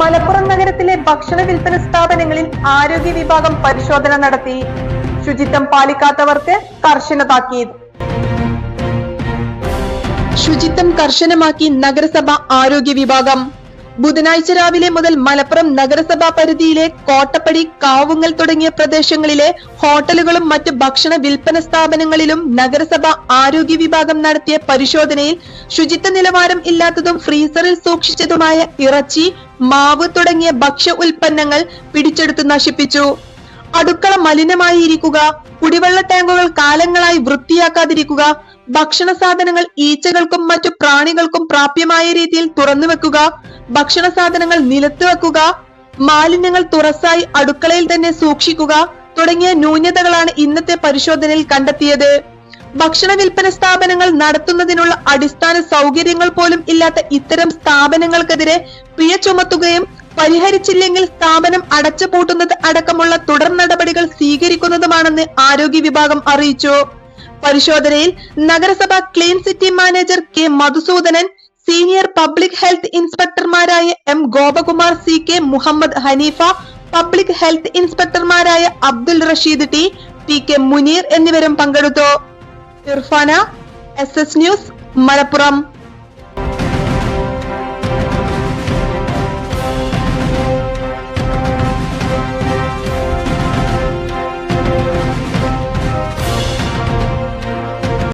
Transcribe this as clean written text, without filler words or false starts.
മലപ്പുറം നഗരത്തിലെ ഭക്ഷണ വിൽപ്പന സ്ഥാപനങ്ങളിൽ ആരോഗ്യ വിഭാഗം പരിശോധന നടത്തി. ശുചിത്വം പാലിക്കാത്തവർക്ക് കർശന താക്കീത്. ശുചിത്വം കർശനമാക്കി നഗരസഭ ആരോഗ്യ വിഭാഗം. ബുധനാഴ്ച രാവിലെ മുതൽ മലപ്പുറം നഗരസഭാ പരിധിയിലെ കോട്ടപ്പടി, കാവുങ്ങൽ തുടങ്ങിയ പ്രദേശങ്ങളിലെ ഹോട്ടലുകളും മറ്റ് ഭക്ഷണ വിൽപ്പന സ്ഥാപനങ്ങളിലും നഗരസഭ ആരോഗ്യ വിഭാഗം നടത്തിയ പരിശോധനയിൽ ശുചിത്വ നിലവാരം ഇല്ലാത്തതും ഫ്രീസറിൽ സൂക്ഷിച്ചതുമായ ഇറച്ചി, മാവ് തുടങ്ങിയ ഭക്ഷ്യ ഉൽപ്പന്നങ്ങൾ പിടിച്ചെടുത്ത് നശിപ്പിച്ചു. അടുക്കള മലിനമായിരിക്കുക, കുടിവെള്ള ടാങ്കുകൾ കാലങ്ങളായി വൃത്തിയാക്കാതിരിക്കുക, ഭക്ഷണ സാധനങ്ങൾ ഈച്ചകൾക്കും മറ്റു പ്രാണികൾക്കും പ്രാപ്യമായ രീതിയിൽ തുറന്നു വെക്കുക, ഭക്ഷണ സാധനങ്ങൾ നിലത്ത് വെക്കുക, മാലിന്യങ്ങൾ തുറസായി അടുക്കളയിൽ തന്നെ സൂക്ഷിക്കുക തുടങ്ങിയ ന്യൂനതകളാണ് ഇന്നത്തെ പരിശോധനയിൽ കണ്ടെത്തിയത്. ഭക്ഷണ വിൽപ്പന സ്ഥാപനങ്ങൾ നടത്തുന്നതിനുള്ള അടിസ്ഥാന സൗകര്യങ്ങൾ പോലും ഇല്ലാത്ത ഇത്തരം സ്ഥാപനങ്ങൾക്കെതിരെ പിഴ ചുമത്തുകയും പരിഹരിച്ചില്ലെങ്കിൽ സ്ഥാപനം അടച്ചുപൂട്ടുന്നത് അടക്കമുള്ള തുടർ നടപടികൾ സ്വീകരിക്കുന്നതുമാണെന്ന് ആരോഗ്യ വിഭാഗം അറിയിച്ചു. പരിശോധനയിൽ നഗരസഭ clean city manager K Madhusoodanan, senior public health ഇൻസ്പെക്ടർമാരായ M Gopakumar, C K Muhammad Hanifa, public health ഇൻസ്പെക്ടർമാരായ Abdul Rasheed T, P K Muneer എന്നിവരും പങ്കെടുത്തു. Irfana, SS news, Malappuram.